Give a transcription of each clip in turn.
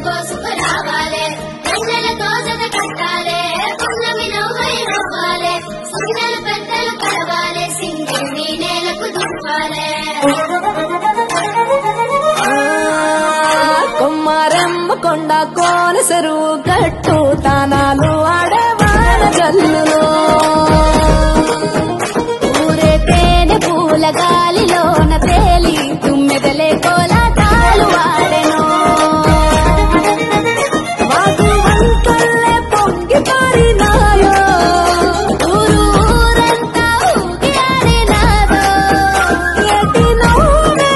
కోసుకు రావాలే కొండలతో జత కట్టాలే కొండమి నవ్వై నవ్వాలే సున్నలు పెద్దలు కలవాలే సింగిని నేలకు దువ్వాలే కొమ్మారెమ్మ కొండ కోన చెరువు గట్టు తానాలు ఆడవాడ జల్లులో ఊరే తేనె పూల గాలిలోన తేలి తుమ్మెదలే కోలాటాలు వాడెను వాగు వంకల్లే పొంగి పారినాయో ఊరంతా ఊగి ఆడినాదో ఎటి నవ్వే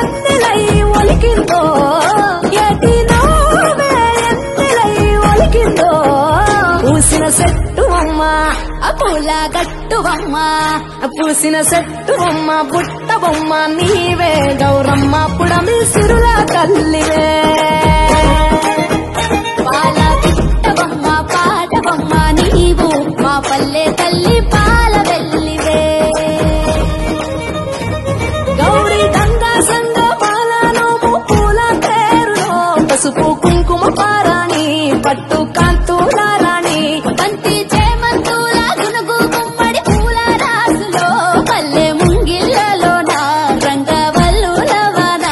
ఎన్నెలై ఒలికిందో ఎటి నవ్వే ఎన్నెలై ఒలికిందో పూసిన చెట్టు అమ్మ పూల గట్టు బొమ్మ పూసిన చెట్టు బొమ్మ బుట్ట బొమ్మ నీవే గౌరమ్మ పుడమి సిరుల తల్లివే పాల పిట్ట బొమ్మ పాట బొమ్మ నీవు మా పల్లె తల్లి పాల వెల్లివే గౌరీ గంగా సంగ పాలనోము పూల పేరులో పసుపు కుంకుమ పారాణి పట్టు కాంతుల రాణి బంతి చేమంతుల గునుగు గుమ్మడి పూల రాసులో పల్లె ముంగిళ్ళలోన రంగవల్లులవన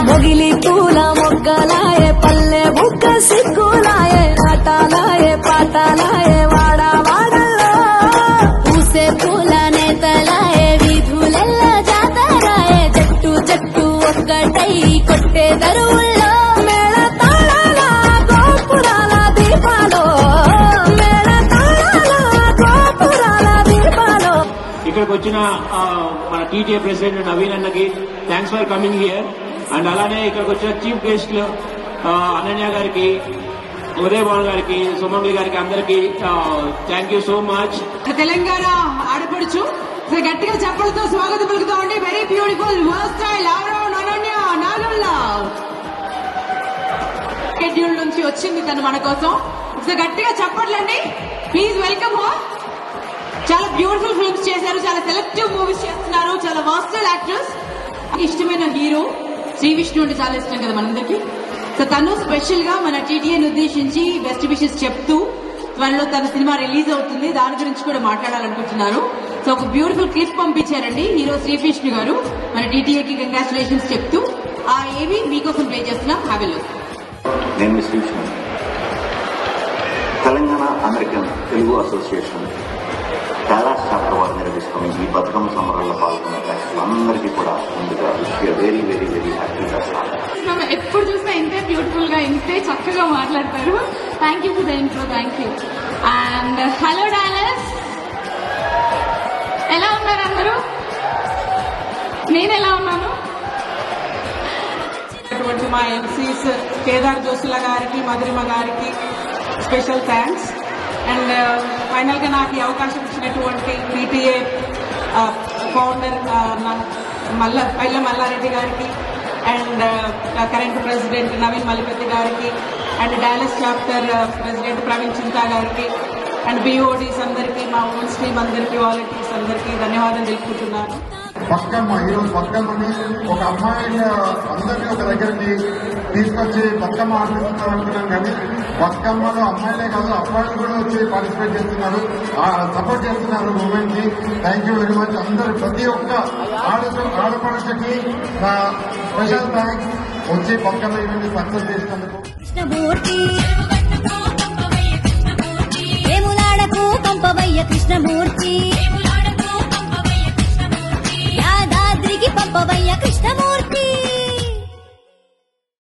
మొగిలి పూల మొగ్గలాయే పల్లె బుగ్గ సిగ్గులాయే ఆటలాయే పాటలాయే వాడ వాడల్లో పూసే పూల నేతలాయే వీధులెల్ల జాతరాయే జట్టు జట్టు ఒక్కటై కొట్టే దరువుల్లో మేళ తాళాల గోపురాల దీపాలో మేళ తాళాల గోపురాల దీపాలో ఇక్కడికి వచ్చిన మన టీటీఏ ప్రెసిడెంట్ నవీన్ అన్నకి thanks for coming here and అలానే ఇక్కడికి వచ్చిన చీఫ్ గెస్ట్ అనన్య గారికి ఉదయ్ భాను గారికి సుమంగళి గారికి అందరికి thank you so much. Telangana ఆడపడుచు గట్టిగా చెప్పలతో స్వాగతం పలుకుతామండి. Very beautiful work style Ananya Nagalla schedule నుంచి వచ్చింది తను మన కోసం. గట్టిగా చెప్పట్లండి ప్లీజ్ వెల్కమ్ హో. చాలా బ్యూటిఫుల్ ఫిల్మ్స్ చేశారు, చాలా సెలెక్టివ్ మూవీస్ చేస్తున్నారు, చాలా వర్స్టైల్ యాక్టర్స్. ఇష్టమైన హీరో శ్రీ విష్ణు అంటే చాలా ఇష్టం కదా మనందరికి. సో తను స్పెషల్ గా మన టీటీఏని ఉద్దేశించి బెస్ట్ విషెస్ చెప్తూ త్వరలో తన సినిమా రిలీజ్ అవుతుంది, దాని గురించి కూడా మాట్లాడాలనుకుంటున్నారు. సో ఒక బ్యూటిఫుల్ క్లిప్ పంపించారండి హీరో శ్రీ విష్ణు గారు మన టీటీఏకి కంగ్రాచులేషన్స్ చెప్తూ. ఆ ఏవి మీకోసం ప్లే చేస్తున్నాం, హ్యావ్ ఎ లుక్. నేను Sri Vishnu, Telangana American Telugu association Kailas chapter వారు నిర్వహిస్తున్న ఈ బతుకమ్మ సంబరాల్లో పాల్గొన్న ప్రేక్షకులందరికీ కూడా ముందుగా very very very happy Dasara. ఎప్పుడు చూసినా ఇంతే బ్యూటిఫుల్ గా ఇంతే చక్కగా మాట్లాడతారు. Thank you for the intro, thank you. And hello Dallas, ఎలా ఉన్నారు అందరూ? నేను ఎలా ఉన్నాను? మా ఎంసీస్ కేదార్ జోసుల గారికి, మధురిమ గారికి స్పెషల్ థ్యాంక్స్. అండ్ ఫైనల్ గా నాకు ఈ అవకాశం ఇచ్చినటువంటి పీటీఏ ఫౌండర్ పైల మల్లారెడ్డి గారికి and current president Naveen Mallipathi గారికి and Dallas chapter president Praveen Chinta గారికి అండ్ బిఓడీస్ అందరికీ, మా ఓన్స్ టీమ్ అందరికీ, వాలంటీర్స్ అందరికీ ధన్యవాదాలు తెలుపుకుంటున్నాను. బతుకమ్మ ఈరోజు బతుకమ్మని ఒక అమ్మాయి అందరినీ ఒక దగ్గరికి తీసుకొచ్చి బతుకమ్మ ఆడుతున్నారు అనుకున్నాం, కానీ బతుకమ్మలో అమ్మాయిలే కాదు అబ్బాయిలు కూడా వచ్చి పార్టిసిపేట్ చేస్తున్నారు, సపోర్ట్ చేస్తున్నారు మూమెంట్ కి. Thank you very much. అందరూ ప్రతి ఒక్క ఆడపడుచుకి స్పెషల్ థ్యాంక్స్ వచ్చి బతుకమ్మ ఈవెంట్ సక్సెస్ చేసినందుకు. కృష్ణమూర్తి ఏములాడకు పంపవయ్య కృష్ణమూర్తి, యాదాద్రికి పంపవయ్య కృష్ణమూర్తి.